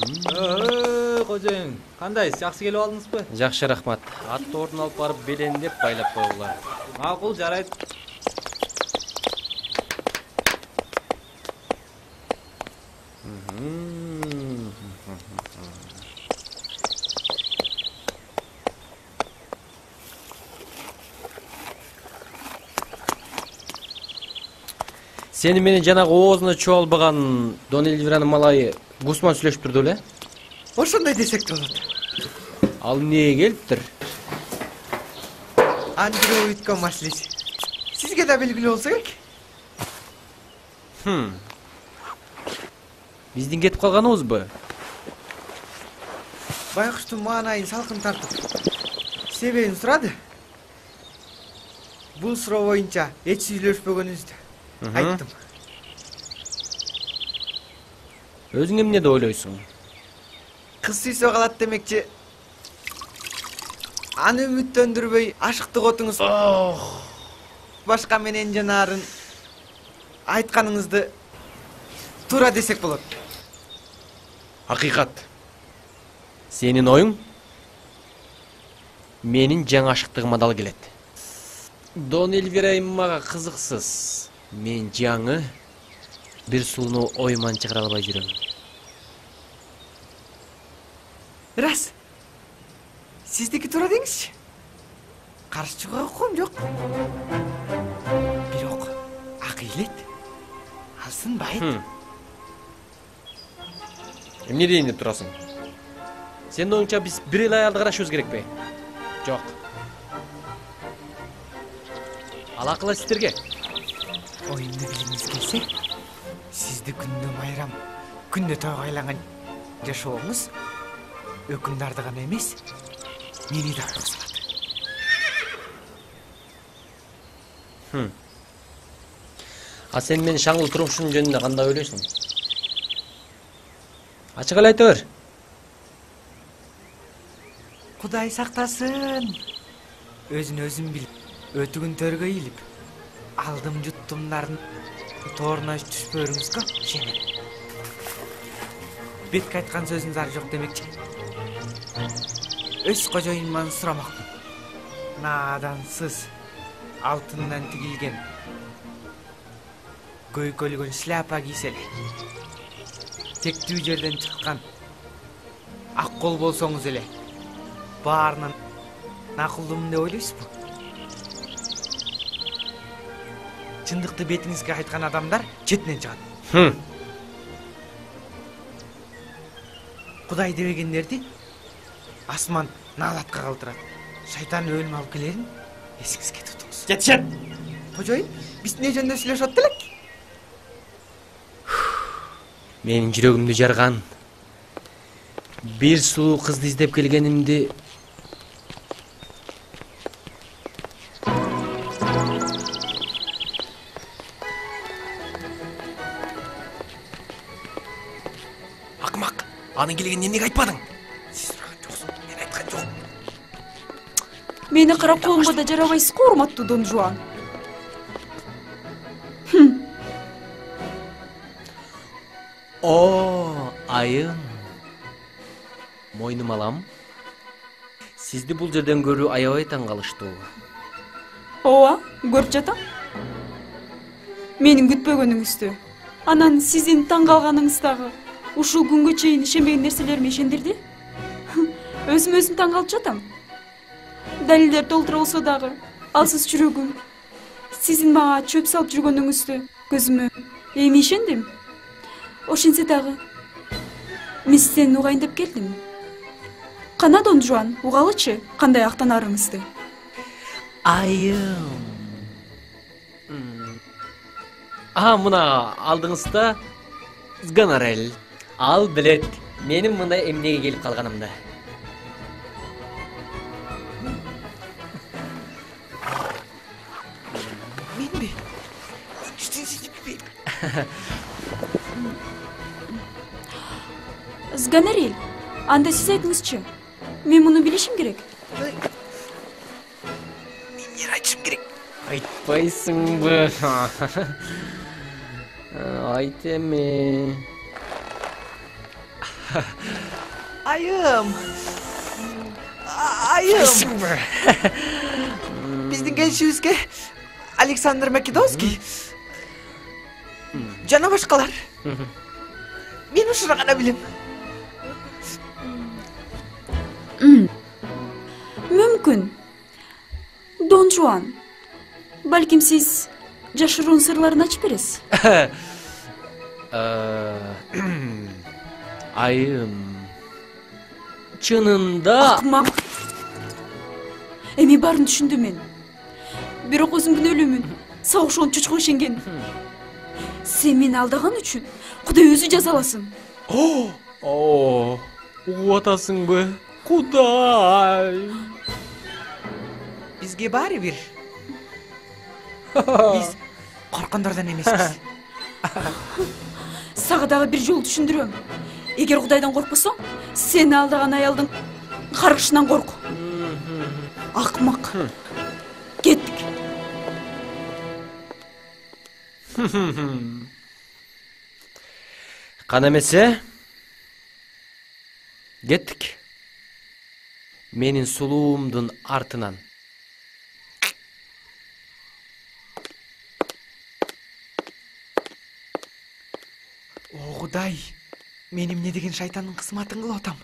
Кожоюн, кандайсыз? Жакшы келип алдыңызбы? Жакшы, рахмат. Атты ордун алып барып белендеп байлап койгула. Макул, жарайт. Сени менен жанагы оозуна чуу албаган Дон Эльвиранын малайы Гусман сүйлөшүп турду эле? Ошондой десек болот. Ал эмнеге келиптир? Андрей үйткөн маселеси. Сизге да белгилүү болсо керек. Биздин кетип калганыбызбы? Байкуштун маанайын салкын тартып, себебин сурады. Бул суроо боюнча эч сүйлөшпөгөнүбүздү айттым. Өзүң эмне деп ойлойсуң? Кыз сүйсө калат демекчи. Аны үмүттөндүрбөй ашыктык отуңуз башка менен жанаарын айтканыңызды туура десек болот. Акыйкат. Сенин оюң менин жаңы ашыктыгыма дал келет. Дон Эльвирайым мага кызыксыз. Мен жаңы бир сууну оюман чыгара албай жүрөм. Рас. Сиздики туура деңизчи. Каршы чыгууга укугум жок. Бирок акыйлет. Алсын байт. Эмне дейин деп турасың? Сенин оюңча биз бир эле аялды карашыбыз керекпи? Жок. Ал акыл сиздерге. Оюмду билгиңиз келсе, сизди күндө майрам, күндө тойго айланган жашооңуз өкүмдарды гана эмес, мени да койгузат. А сен менин шаңгыл турмушум жөнүндө кандай ойлойсуң? Ачык эле айта бер. Кудай сактасын. Өзүн өзүм билип, өтүгүн төргө ийилип, алдым жуттумдардын тооруна түшпөрүңүзгө ишенем. Бетке айткан сөзүн зары жок демекчи. Өз кожоюнуман сурамакмын. Надансыз, алтындан тигилген, көйкөлгөн шляпа кийсе эле, тектүү жерден чыккан ак кол болсоңуз эле, баарынан акылдуумун деп ойлойсузбу? Чындыкты бетиңизге айткан адамдар четинен чыгат. Кудай дебегендерди асман наалатка калтырат. Шайтан өлүм алып келерин эсиңизге тутуңуз. Жетишет. Кожоюн, биз эмне жөнүндө сүйлөшүп аттык элек? Менин жүрөгүмдү жарган бир сулуу кызды издеп келгенимди акмак, анын келгенин эмнеге айтпадың? Сиз сураган жоксуң, мен айткан жок. Мени карап коюмга да жарабайсызго, урматтуу Дон Жуан. О, айым. Мойнум алам. Сизди бул жерден көрүү аябай таң калыштуу. Ооба, көрүп жатам. Менин күтпөгөнүңүздү. Анан сиздин таң калганыңыз дагы ушул күнгө чейин ишенбеген нерселериме ишендирди. Өзүм таң калып жатам. Далилдер толтура болсо дагы, алсыз жүрөгүм сиздин мага чөп салып жүргөнүңүздү көзүмө эми ишендим. Ошентсе дагы мен сизден угайын деп келдим. Кана Дон Жуан, угалычы, кандай актанарыңызды. Айым. Мына алдыңызда Сганарель. Ал билет менин мындай эмнеге келип калганымды. Менби? Түштүңүзбү? Сганарель, анда сиз айтыңызчы. Мен муну билишим керек. Мен эмне айтышым керек? Айтпайсыңбы? Айт эми. Айым. Айым. Биздин келишибизге Александр Македонский жана башкалар. Мен ушуну гана билем. Мүмкүн. Дон Жуан. Балким сиз жашыруун сырларын ачып бересиз. Айым. Чынында Акмак. Эми баарын түшүндүм мен. Бирок өзүм күнөөлүүмүн. Сагышуун чучкун ишенген. Сен мени алдаган үчүн Кудай өзү жазаласын. Угуп атасыңбы? Кудай. Бизге баары бир. Биз коркондордон эмеспиз. Сага дагы бир жолу түшүндүрөм. Эгер Кудайдан коркпосоң, сени алдаган аялдын каргышынан корк. Акмак. Кеттик. Кан эмесе? Кеттик. Менин сулуумдун артынан. О Кудай, мен эмне деген шайтандын кызматын кылып атам.